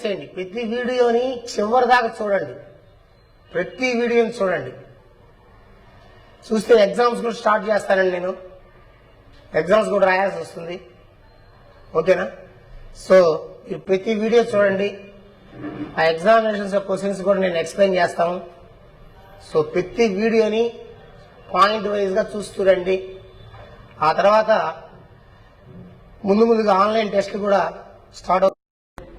చేయండి. ప్రతి వీడియోని చివరి దాకా చూడండి. ప్రతి వీడియోని చూడండి. చూస్తే ఎగ్జామ్స్ కూడా స్టార్ట్ చేస్తానండి. నేను ఎగ్జామ్స్ కూడా రాయాల్సి వస్తుంది. ఓకేనా? సో మీరు ప్రతి వీడియో చూడండి. ఆ ఎగ్జామినేషన్స్ క్వశ్చన్స్ కూడా నేను ఎక్స్ప్లెయిన్ చేస్తాను. సో ప్రతి వీడియోని పాయింట్ వైజ్గా చూస్తూ రండి. ఆ తర్వాత ముందుగా ఆన్లైన్ టెస్ట్లు కూడా స్టార్ట్ అవుతాయి.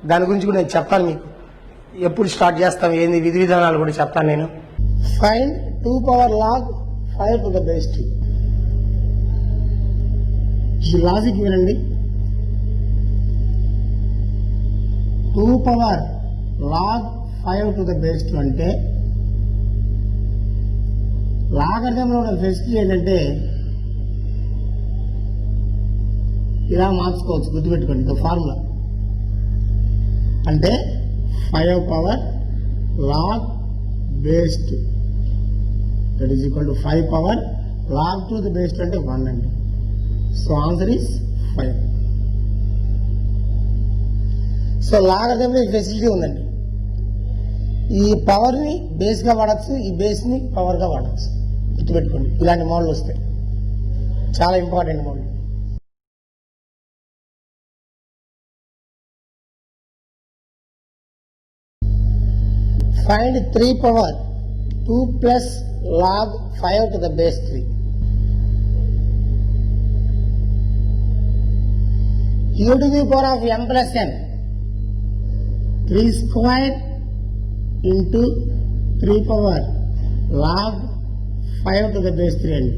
దాని గురించి కూడా నేను చెప్తాను మీకు. ఎప్పుడు స్టార్ట్ చేస్తాం, ఏంది విధి విధానాలు కూడా చెప్తాను నేను. Find 2 power log 5 to the base 2. ఈ లాజిక్ వినండి. 2 power log 5 to the base 2 అంటే లాగరిథంలో ఉన్న ఫెసిలిటీ ఏంటంటే ఇలా మార్చుకోవచ్చు. గుర్తుపెట్టుకోండి, ఇది ఫార్ములా. అంటే 5 power log base 2 that is equal to 5 power log 2 the base 2 అంటే 1 అండి. So answer is 5. సో లాగరిథంలో ఈ ఫెసిలిటీ ఉందండి. ఈ పవర్ని బేస్గా వాడచ్చు, ఈ బేస్ని పవర్గా వాడచ్చు. గుర్తుపెట్టుకోండి, ఇలాంటి మోడల్ వస్తాయి. చాలా important model. Find 3 power 2 plus log 5 to the base 3. U to the power of m plus n 3 square into 3 power log 5 to the base 3 అండి.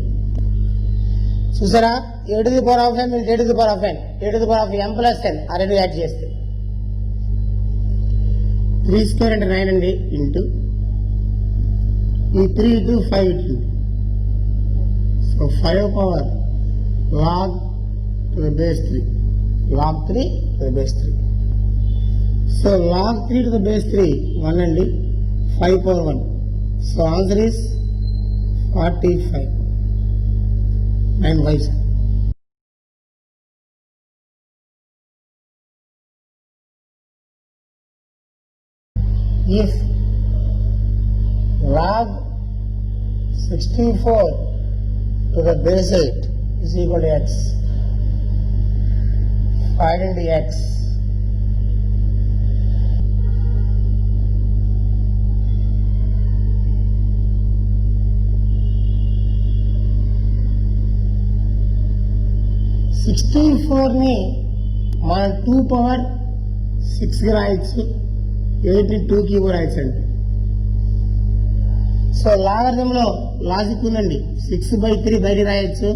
చూసారా? a to the power of m into a to the power of n, a to the power of m plus n ఆ రెండు add చేస్తే 3 square అంటే 9 అండి, into ఈ 3 into 5 ఇట్లు. So 5 power log to the base 3, log 3 to the base 3. So log 3 to the base 3 1 అండి, 5 power 1. So answer is 45. 9 5. If log 64 to the base 8 is equal to x, find x. ని మనం 2 power 6 రాయొచ్చు, 82 రాయచ్చండి. So లాగరిథంలో logic ఉందండి. 6/3 బయట రాయొచ్చు,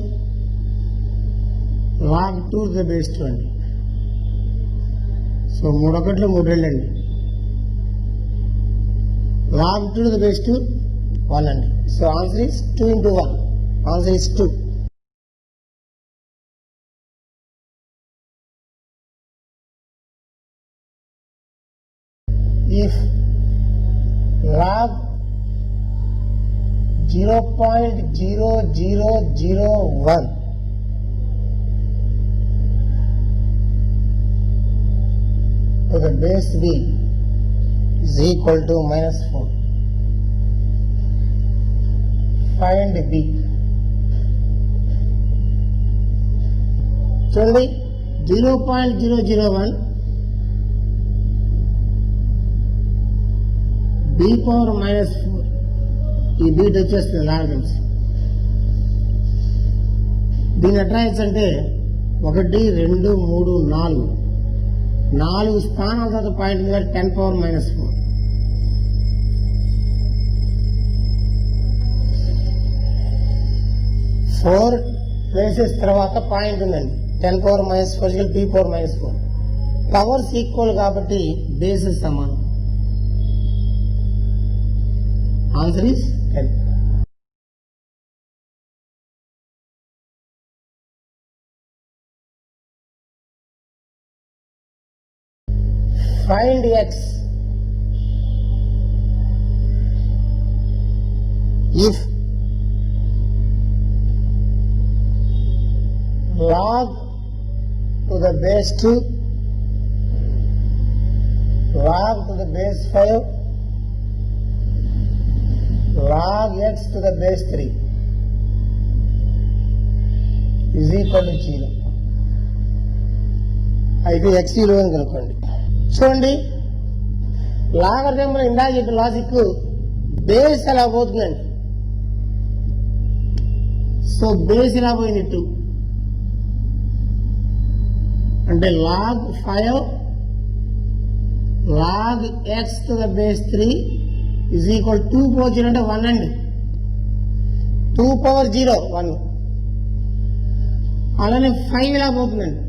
log 2 to the base 2 అండి. So 3 1 3 2 అండి. log 2 to the base 2 1 అండి. So answer is 2 into 1. Answer is 2. If log 0.0001 to the base b is equal to -4, find b. చూడండి, 0.001 b power -4, ఈ beat వచ్చేస్తుంది logarithms. దీని అట్రాక్స్ అంటే 1 2 3 4 స్థానాల తర్వాత పాయింట్ ఉంది కాబట్టి 10 power -4. ఫోర్ ప్లేసెస్ తర్వాత పాయింట్ ఉందండి. 10 power -4 b power -4. Powers equal కాబట్టి బేసెస్ సమానం. Answer is 10. Find x. If log to the base 2 log to the base 5 log x to the base 3 is equal to 0. అయితే x విలువ కనుక్కోండి. చూడండి, లాగరిథంలో ఇందాక చెప్పిన లాజిక్ బేస్ ఎలా పోతుందండి. సో బేస్ ఇలా పోయింది 2 అంటే log 5 log x to the base 3 is equal to 2 power 0 అంటే 1 అండి. 2 power 0 1. అలానే 5 ఇలా పోతుందండి.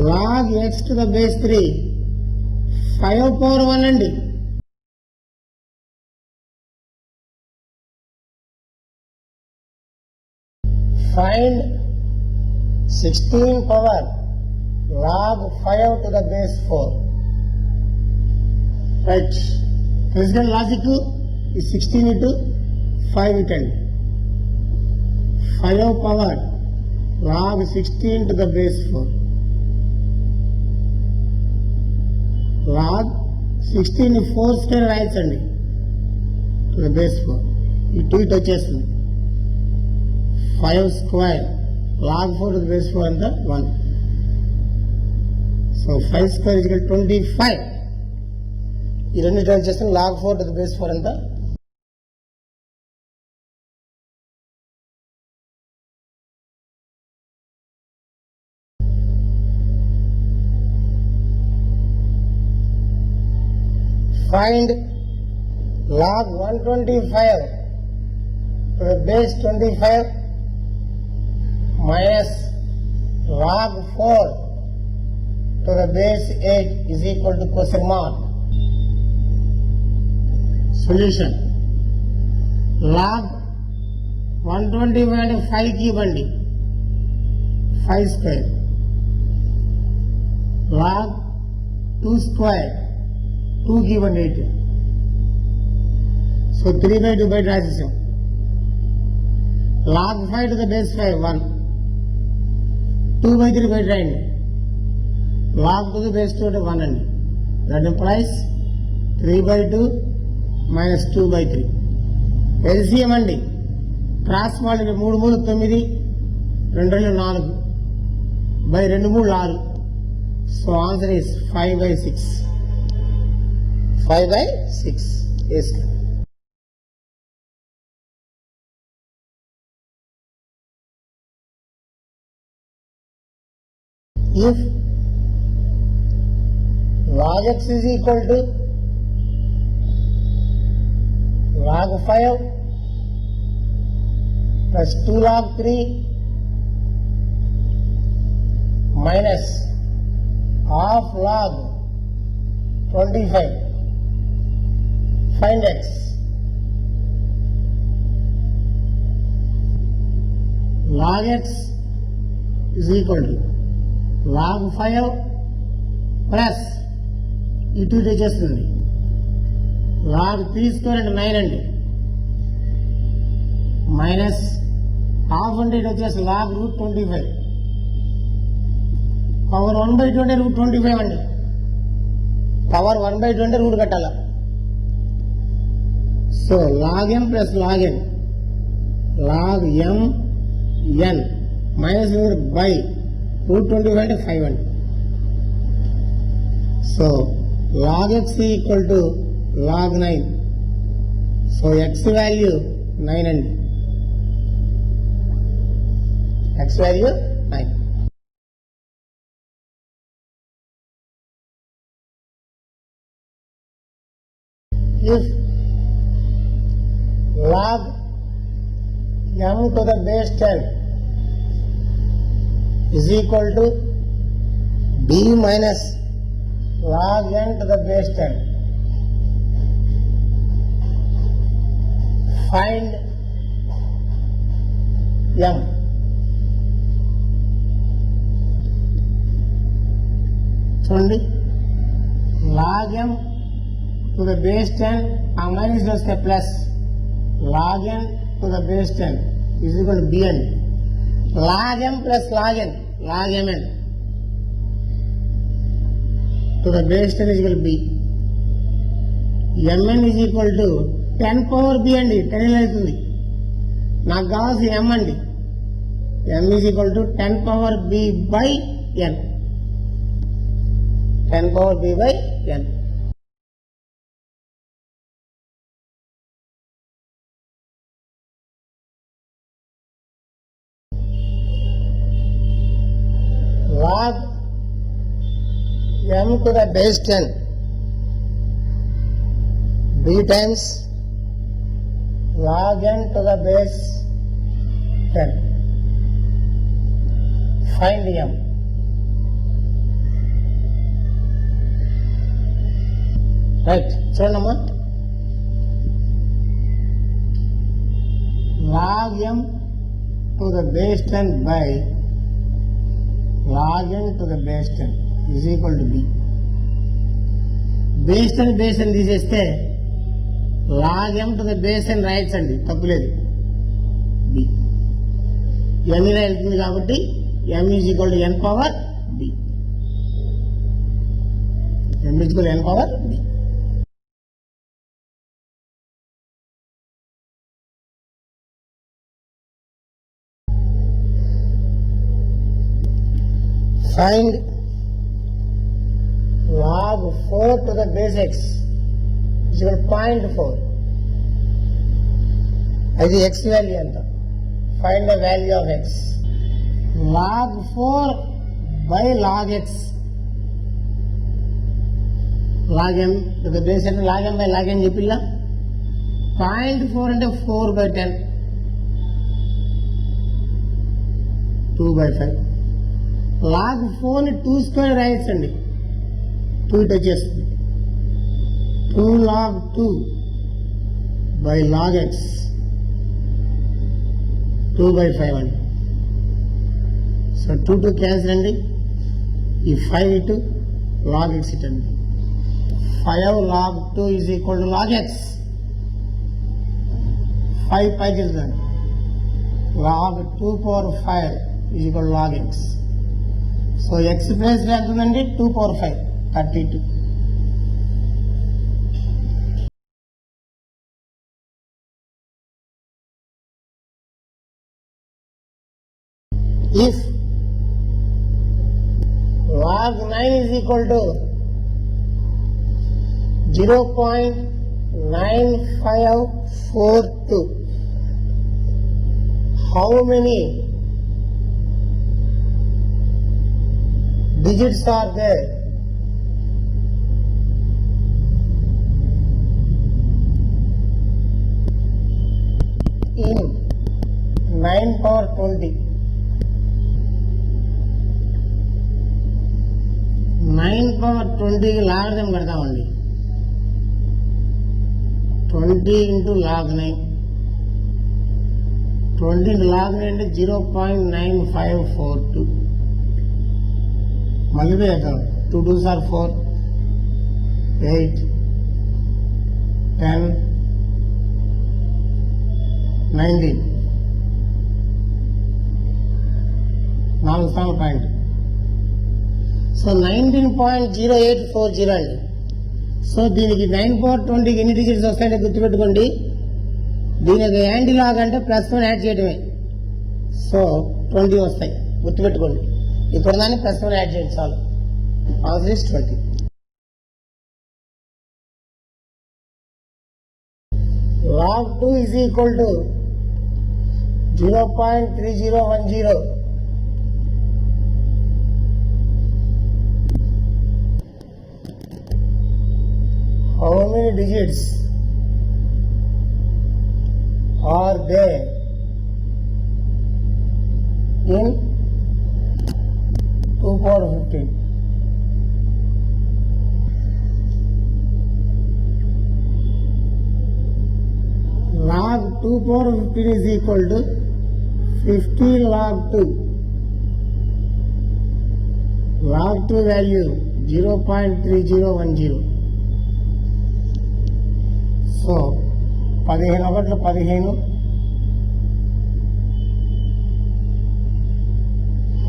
log x to the base 3 5 power 1 అండి. Find 16 power log 5 to the base 4. Right. Physical logic is 16 into 5 it 5 power log 16 to the base 4. Log 16 4 square రాయొచ్చండి to the base 4. ఈ 2 ఇటు వచ్చేస్తుంది. 5 square log 4 to the base 4 అంతా 1. So 5 square is equal to 25. ఈ రెండు ఇటు చేస్తే log 4 to the base 4 అంతా find log 125 to the base 25 minus log 4 to the base 8 is equal to question mark. Solution. Log 125 అంటే 5 కి ఇవ్వండి 5 square. Log 2 square 2 కి ఇవ్వండి 8. So 3/2 బయట రాసేసాం. log 5 to the base 5 1. 2/3 బయట రాయండి. log to the base 2 అంటే 1 అండి. That implies 3/2 minus 2/3. LCM అండి. క్రాస్ వాళ్ళు 3 3 9 2 2 4 by 2 3 6. So answer is 5/6. 5/6 is correct. If log x is equal to log 5 plus 2 log 3 minus half log 25, find x. Log x is equal to log 5 plus ఇటు తెచ్చేస్తుంది log 3 square అంటే 9 అండి minus half అంటే ఇటు వచ్చేసి log root 25 power 1/2 అంటే root 25 అండి power 1/2 అంటే route కట్టాల so log m plus log n log m n minus by root 25 అంటే 5 అండి so log x equal to log 9. So x value 9 అండి x value 9. If log m to the base 10 is equal to b minus log n to the base 10, find m. చూడండి log m to the base 10 ఆ minus వస్తే plus log n to the base 10 is equal to b అండి log m plus log n log mn to the base 10 is equal to b. mn is equal to 10 power b అండి. 10 ఇలా అవుతుంది. నాకు కావాల్సిన m అండి. m is equal to 10 power b by n. 10 power b by n. Log m to the base 10 b times log n to the base 10. Find m. Right, చూడమ్మా. log m to the base 10 by log n to the base 10 is equal to b. base 10 తీసేస్తే log m to the base 10 రాయొచ్చండి, తప్పులేదు. b n ఇలా వెళ్తుంది కాబట్టి m is equal to n power b. m is equal to n power b. Find log 4 to the base x is equal to 0.4. అది x value ఎంత? Find the value of x. log 4 by log x. log m to the base అంటే log m by log n చెప్పిల్లా. 0.4 అంటే 4 by 10. 2 by 5. log 4 ని 2 square రాయొచ్చండి. 2 ఇటు వచ్చేస్తుంది. 2 log 2 by log x 2 by 5 అండి. So 2 cancel అండి. ఈ 5 ఇటు log x ఇటు అండి. 5 log 2 is equal to log x. 5 పైకి వెళ్తుంది. log 2 power 5 is equal to log x. So X place ఎంత ఉందండి? 2 power 5 32. If log 9 is equal to 0.9542, how many digits are there? In 9 power 20. 9 power 20 లాగడం పెడతామండి. 20 into log 9. 20 into log 9 అంటే 0.9542. మళ్ళీ చేద్దాం. 2 2s are 4, 8, 10, 19. 4 స్థానాల పాయింట్. సో 19.0840 అండి. So దీనికి 9 power 20కి ఎన్ని డిజిట్స్ వస్తాయంటే గుర్తుపెట్టుకోండి. దీనికి యాంటీ లాగ్ అంటే +1 యాడ్ చేయడమే. సో 20 వస్తాయి, గుర్తుపెట్టుకోండి. ఇప్పుడు దాన్ని +1 యాడ్ చేయండి చాలు. Answer is 20. log 2 is equal to 0.3010. How many digits are there in 2 power 15? Log 2 power 15 is equal to 50 log 2. Log 2 value 0.3010. So 15 ఒకట్లు 15,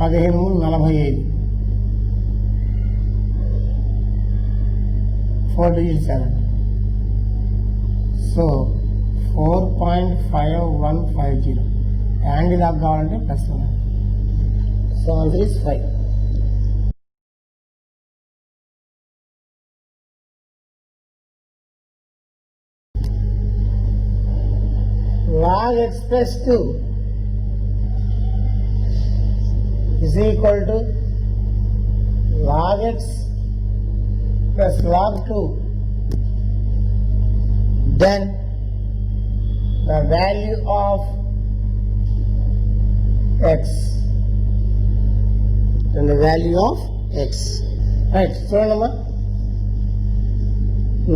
15 45. 4 digits 7. So 4.5150. యాంగిల్ లాగ్ కావాలంటే plus 1. So answer is 5. log x plus 2 is equal to log x plus log 2. Then the value of x. Then the value of x. Right. So number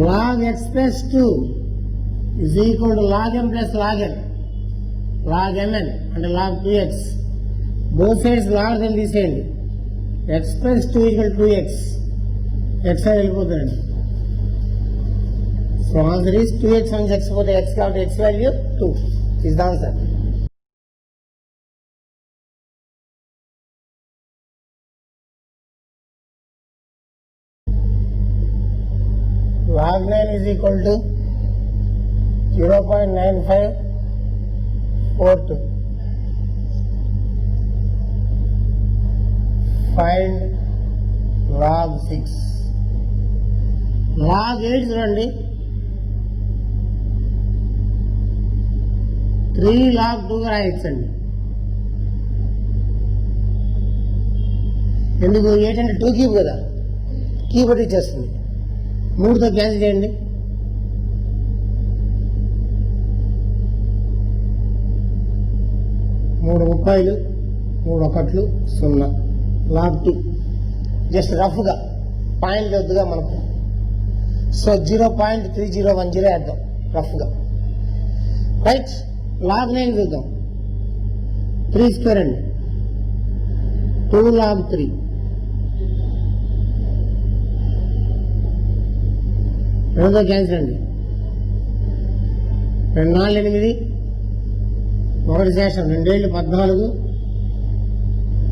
log x plus 2 is equal to log m plus log n. Log mn and log 2x. Both sides log them తీసేయండి. x plus 2 equal to 2x. x అని వెళ్ళిపోతుంది. So answer is 2x and x పోతే x కాబట్టి x value 2 is the answer. log 9 is equal to 0.9542. Find log 6. log 8 చూడండి 3 log 2 గా రాయొచ్చండి. ఎందుకు 8 అంటే 2 cube కదా, క్యూబ్ ఇచ్చేస్తుంది. 3తో క్యాన్సిల్ చేయండి. 3 ముప్పాయిలు 3 ఒకట్లు 0. log 2 జస్ట్ రఫ్గా పాయింట్ వద్దుగా మనకు. సో 0.3010 వేద్దాం రఫ్గా. రైట్. log 9 చూద్దాం. 3 స్క్వేర్ అండి. 2 log 3. రెండో క్యాన్సిల్ అండి. 2 4 8. ఒకటి శేషం 2 ఏళ్ళు 14.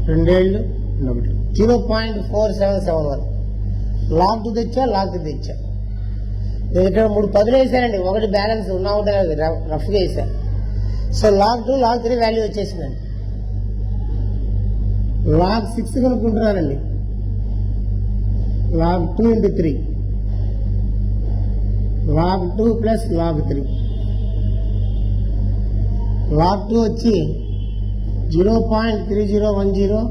2 ఏళ్ళు 1. 0.4771. log 2 తెచ్చా, log 3 తెచ్చా. నేను ఇక్కడ 3 10 వేసానండి. ఒకటి బ్యాలెన్స్ ఉన్నా ఉంటుంది రఫ్గా వేసా. సో log 2 log 3 వాల్యూ వచ్చేసిందండి. log 6 కనుక్కుంటున్నానండి. log 2 into 3. log 2 plus log 3. log 2 వచ్చి 0.3010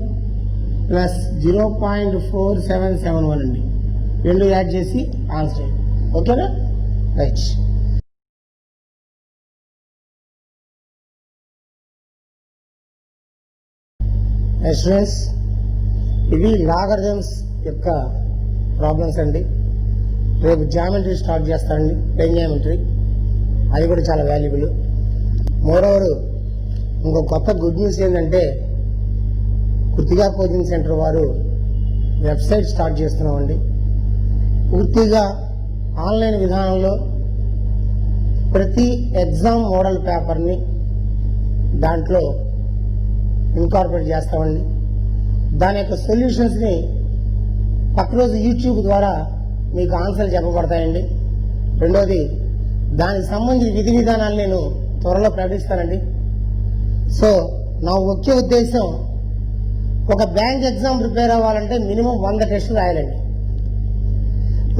ప్లస్ 0.4771 అండి. రెండు యాడ్ చేసి ఆన్సర్. ఓకేనా? రైట్. స్టూడెంట్స్, ఇవి లాగరిథమ్స్ యొక్క ప్రాబ్లమ్స్ అండి. రేపు జామెట్రీ స్టార్ట్ చేస్తానండి, ప్లేన్ జామెట్రీ. అది కూడా చాలా వాల్యుబుల్. మోరోవర్ ఇంకో కొత్త గుడ్ న్యూస్ ఏంటంటే కృతికా కోచింగ్ సెంటర్ వారు వెబ్సైట్ స్టార్ట్ చేస్తున్నామండి. పూర్తిగా ఆన్లైన్ విధానంలో ప్రతి ఎగ్జామ్ మోడల్ పేపర్ని దాంట్లో ఇన్కార్పొరేట్ చేస్తామండి. దాని యొక్క సొల్యూషన్స్ని పక్క రోజు యూట్యూబ్ ద్వారా మీకు ఆన్సర్లు చెప్పబడతాయండి. రెండోది దానికి సంబంధించిన విధి విధానాలు నేను త్వరలో ప్రకటిస్తానండి. సో నా ముఖ్య ఉద్దేశం, ఒక బ్యాంక్ ఎగ్జామ్ ప్రిపేర్ అవ్వాలంటే మినిమం 100 టెస్టులు రాయాలండి.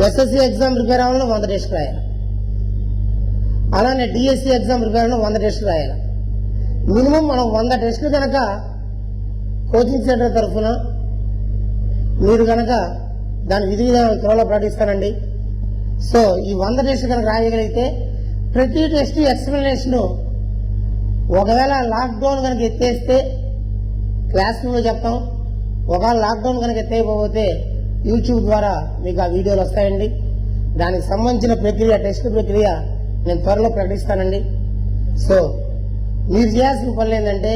ఎస్ఎస్సి ఎగ్జామ్ ప్రిపేర్ అవ్వాలంటే 100 టెస్టులు రాయాలి. అలానే డిఎస్సి ఎగ్జామ్ ప్రిపేర్ అవ్వాలంటే 100 టెస్టులు రాయాలి. మినిమం మనం 100 టెస్టులు కనుక కోచింగ్ సెంటర్ తరఫున మీరు కనుక దాని విధి విధానాలు త్వరలో ప్రకటిస్తానండి. సో ఈ 100 టెస్టులు కనుక రాయగలిగితే ప్రతి టెస్ట్ ఎక్స్ప్లెనేషన్ ఒకవేళ లాక్డౌన్ కనుక ఎత్తేస్తే క్లాస్ రూమ్లో చెప్తాం. ఒకవేళ లాక్డౌన్ కనుక ఎత్తైపోతే యూట్యూబ్ ద్వారా మీకు ఆ వీడియోలు వస్తాయండి. దానికి సంబంధించిన ప్రక్రియ, టెస్ట్ ప్రక్రియ నేను త్వరలో ప్రకటిస్తానండి. సో మీరు చేయాల్సిన పనులు ఏంటంటే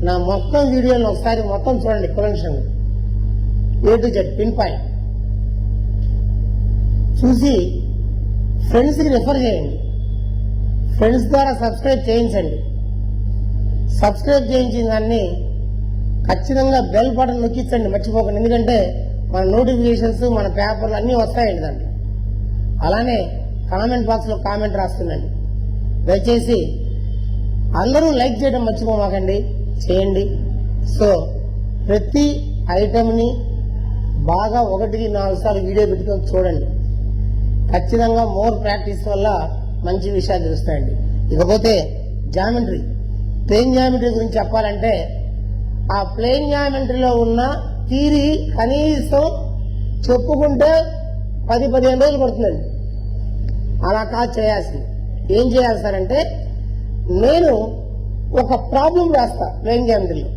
నా మొత్తం వీడియోలను ఒకసారి మొత్తం చూడండి. Collection A to Z pin point చూసి ఫ్రెండ్స్కి రిఫర్ చేయండి. ఫ్రెండ్స్ ద్వారా సబ్స్క్రైబ్ చేయించండి. సబ్స్క్రైబ్ చేయించిన దాన్ని ఖచ్చితంగా బెల్ బటన్ నొక్కించండి, మర్చిపోకండి. ఎందుకంటే మన నోటిఫికేషన్స్, మన పేపర్లు అన్నీ వస్తాయండి దాంట్లో. అలానే కామెంట్ బాక్స్లో కామెంట్ రాస్తుండండి. దయచేసి అందరూ లైక్ చేయడం మర్చిపోమాకండి, చేయండి. సో ప్రతి ఐటెంని బాగా 1-4 సార్లు వీడియో పెట్టుకొని చూడండి. ఖచ్చితంగా మోర్ ప్రాక్టీస్ వల్ల మంచి విషయాలు తెలుస్తాయండి. ఇకపోతే జామెట్రీ, ప్లేన్ జామెట్రీ గురించి చెప్పాలంటే ఆ ప్లేన్ జామెట్రీలో ఉన్న థియరీ కనీసం చెప్పుకుంటే 10-15 రోజులు పడుతుందండి. అలా కాదు చేయాల్సింది. ఏం చేయాలి సార్ అంటే, నేను ఒక ప్రాబ్లం రాస్తా ప్లేన్ జామెట్రీలో,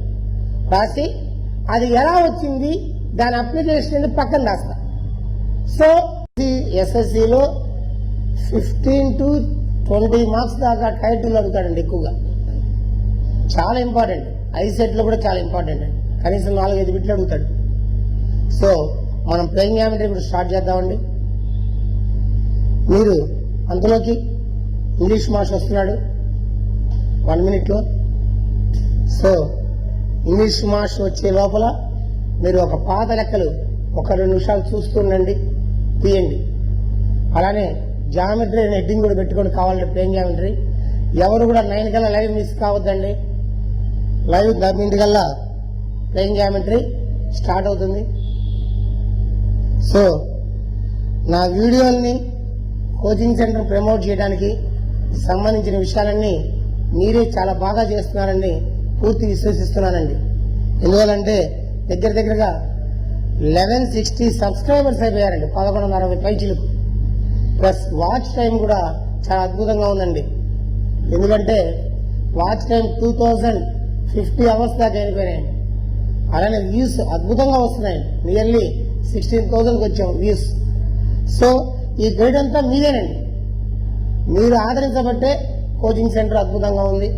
రాసి అది ఎలా వచ్చింది దాని అప్లికేషన్ పక్కన రాస్తా. సో ఎస్ఎస్సిలో 15 to 20 మార్క్స్ దాకా టైటిల్ అడుగుతాడండి ఎక్కువగా. చాలా ఇంపార్టెంట్. ఐసెట్లో కూడా చాలా ఇంపార్టెంట్ అండి. కనీసం 4-5 బిట్లు అడుగుతాడు. సో మనం ప్లేన్ జామెట్రీ ఇప్పుడు స్టార్ట్ చేద్దామండి. మీరు అందులోకి ఇంగ్లీష్ మాస్టర్ వస్తున్నాడు 1 minute. సో ఇంగ్లీష్ మాస్టర్ వచ్చే లోపల మీరు ఒక పాత లెక్కలు 1-2 నిమిషాలు చూస్తుండండి, తీయండి. అలానే జామెట్రీ హెడ్డింగ్ కూడా పెట్టుకొని కావాలంటే ప్లేన్ జామెట్రీ. ఎవరు కూడా 9 కల్లా లైవ్ మిస్ కావద్దండి. లైవ్ 10 కల్లా ప్లేన్ జామెట్రీ స్టార్ట్ అవుతుంది. సో నా వీడియోల్ని కోచింగ్ సెంటర్ ప్రమోట్ చేయడానికి సంబంధించిన విషయాలన్నీ మీరే చాలా బాగా చేస్తున్నారని పూర్తి విశ్వసిస్తున్నానండి. ఎందువల్లంటే దగ్గరగా 1160 సబ్స్క్రైబర్స్ అయిపోయారండి. 1160 పైచిలకు. ప్లస్ వాచ్ టైం కూడా చాలా అద్భుతంగా ఉందండి. ఎందుకంటే వాచ్ టైం 2050 అవర్స్ దాకా అయిపోయినాయండి. అలానే వ్యూస్ అద్భుతంగా వస్తున్నాయండి. నియర్లీ 16,000కి వచ్చాం వ్యూస్. సో ఈ గైడ్ అంతా మీదేనండి. మీరు ఆదరించబట్టే కోచింగ్ సెంటర్ అద్భుతంగా ఉంది.